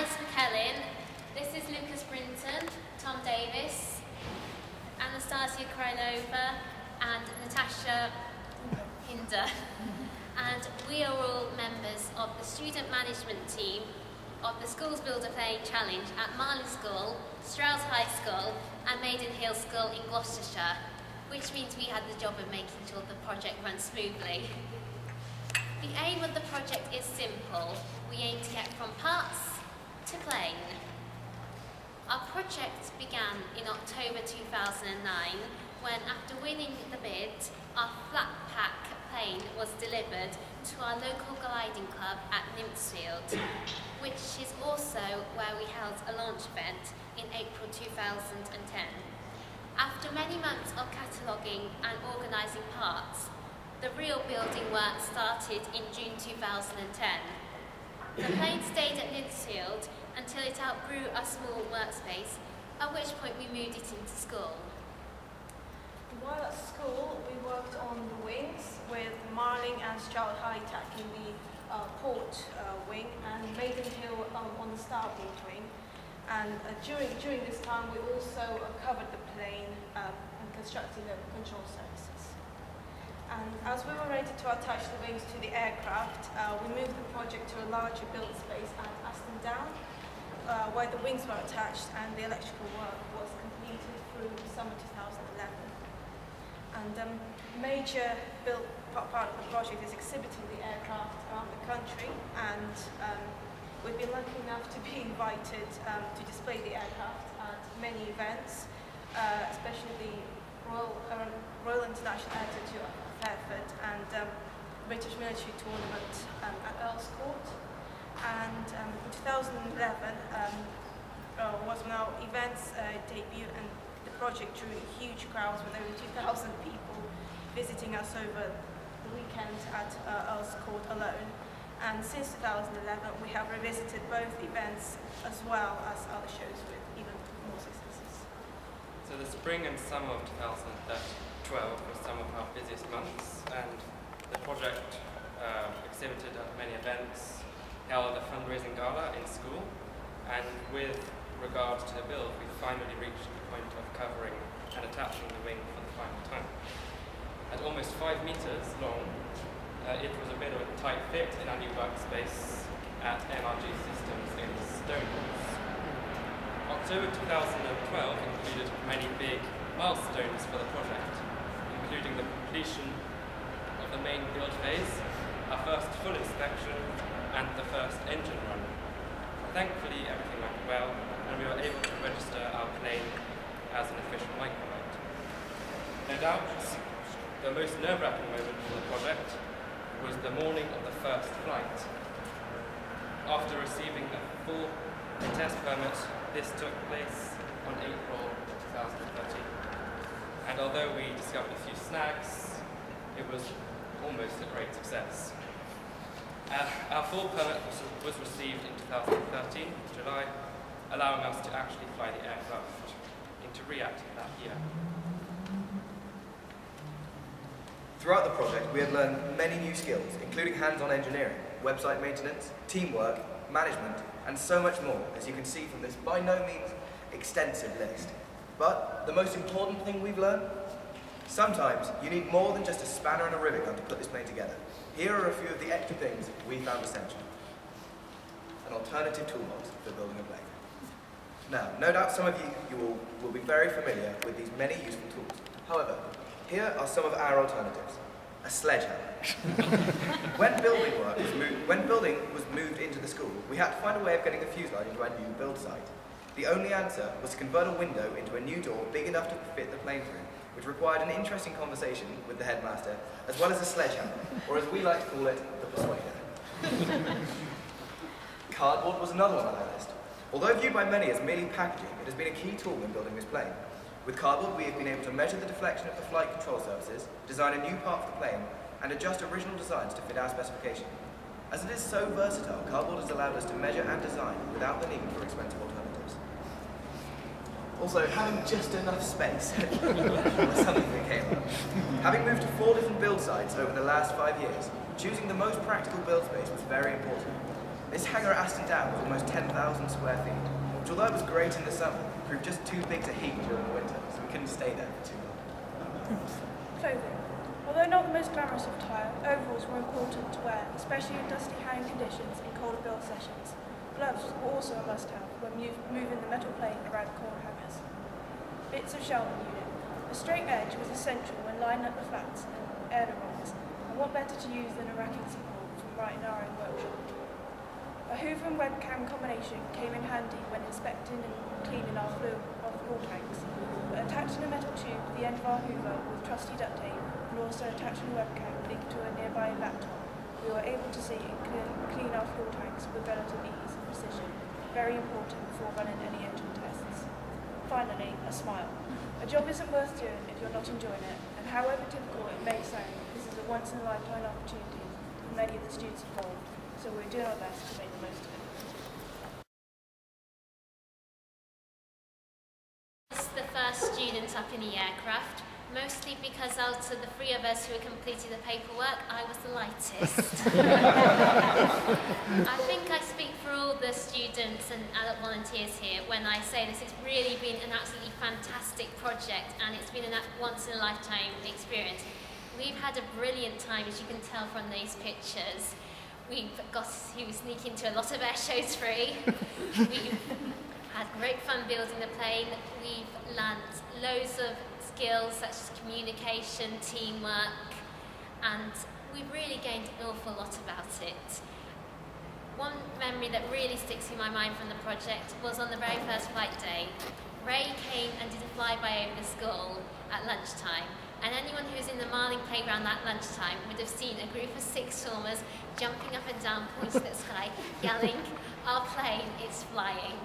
Alice McKellen, this is Lucas Brinton, Tom Davis, Anastasia Krylova, and Natasha Hinder. And we are all members of the student management team of the Schools Build-A-Plane Challenge at Marley School, Stroud High School, and Maidenhill School in Gloucestershire, which means we had the job of making sure the project runs smoothly. The aim of the project is simple. We aim to get from parts to plane. Our project began in October 2009 when, after winning the bid, our flat pack plane was delivered to our local gliding club at Nymphsfield, which is also where we held a launch event in April 2010. After many months of cataloguing and organising parts, the real building work started in June 2010. The plane stayed at Nymphsfield until it outgrew our small workspace, at which point we moved it into school. While at school, we worked on the wings with Marling and Stroud High tackling the port wing and Maidenhill on the starboard wing. And during this time, we also covered the plane and constructed the control services. And as we were ready to attach the wings to the aircraft, we moved the project to a larger build space at Aston Down, where the wings were attached and the electrical work was completed through summer 2011. And major part of the project is exhibiting the aircraft around the country, and we've been lucky enough to be invited to display the aircraft at many events, especially the Royal International Air Tattoo at Fairford and British Military Tournament at Earl's Court. And in 2011 was when our events debut, and the project drew huge crowds with over 2,000 people visiting us over the weekend at Earl's Court alone. And since 2011, we have revisited both events as well as other shows with even more successes. So the spring and summer of 2012 were some of our busiest months, and the project exhibited at many events, held a fundraising gala in school, and with regards to the build, we finally reached the point of covering and attaching the wing for the final time. At almost 5 meters long, it was a bit of a tight fit in our new workspace at MRG Systems in Stonewalls. October 2012 included many big milestones for the project, including the completion of the main build phase, our first full inspection, and the first engine run. Thankfully, everything went well, and we were able to register our plane as an official microlight. No doubt, the most nerve-wracking moment for the project was the morning of the first flight. After receiving a full test permit, this took place on April 2013. And although we discovered a few snags, it was almost a great success. Our full permit was received in 2013, July, allowing us to actually fly the aircraft into Riyadh that year. Throughout the project, we have learned many new skills, including hands-on engineering, website maintenance, teamwork, management, and so much more, as you can see from this by no means extensive list. But the most important thing we've learned? Sometimes you need more than just a spanner and a rivet gun to put this plane together. Here are a few of the extra things we found essential. An alternative toolbox for building a plane. Now, no doubt some of you will be very familiar with these many useful tools. However, here are some of our alternatives. A sledgehammer. When building was moved into the school, we had to find a way of getting the fuselage into our new build site. The only answer was to convert a window into a new door big enough to fit the plane through, which required an interesting conversation with the headmaster, as well as a sledgehammer, or as we like to call it, the persuader. Cardboard was another one on our list. Although viewed by many as merely packaging, it has been a key tool in building this plane. With cardboard, we have been able to measure the deflection of the flight control surfaces, design a new part for the plane, and adjust original designs to fit our specification. As it is so versatile, cardboard has allowed us to measure and design without the need for expensive alternatives. Also, having just enough space was something that came up. Having moved to 4 different build sites over the last 5 years, choosing the most practical build space was very important. This hangar at Aston Down was almost 10,000 square feet, which although it was great in the summer, proved just too big to heat during the winter, so we couldn't stay there for too long. Clothing. Although not the most glamorous of attire, overalls were important to wear, especially in dusty hanging conditions in colder build sessions. Gloves were also a must-have when moving the metal plane around corner hangers. Bits of shelving unit. A straight edge was essential when lining up the flats and ailerons, and what better to use than a racking support from right in our own workshop. A hoover and webcam combination came in handy when inspecting and cleaning our fuel tanks. But attaching a metal tube to the end of our hoover with trusty duct tape and also attaching a webcam linked to a nearby laptop, we were able to see and clean our fuel tanks with relative ease and precision, very important before running any engine tests. Finally, a smile. A job isn't worth doing if you're not enjoying it, and however difficult it may sound, this is a once-in-a-lifetime opportunity for many of the students involved, so we're doing our best to make the most of it. Was the first student up in the aircraft, mostly because out of the three of us who had completed the paperwork, I was the lightest. I think I speak for all the students and adult volunteers here when I say this has really been an absolutely fantastic project and it's been a once-in-a-lifetime experience. We've had a brilliant time, as you can tell from these pictures. We've got to sneak into a lot of air shows free. We've had great fun building the plane. We've learnt loads of skills such as communication, teamwork, and we've really gained an awful lot about it. One memory that really sticks in my mind from the project was on the very first flight day. Ray came and did a flyby over the school at lunchtime, and anyone who was in the Marling playground that lunchtime would have seen a group of sixth formers jumping up and down, pointing at the sky, yelling, "Our plane is flying."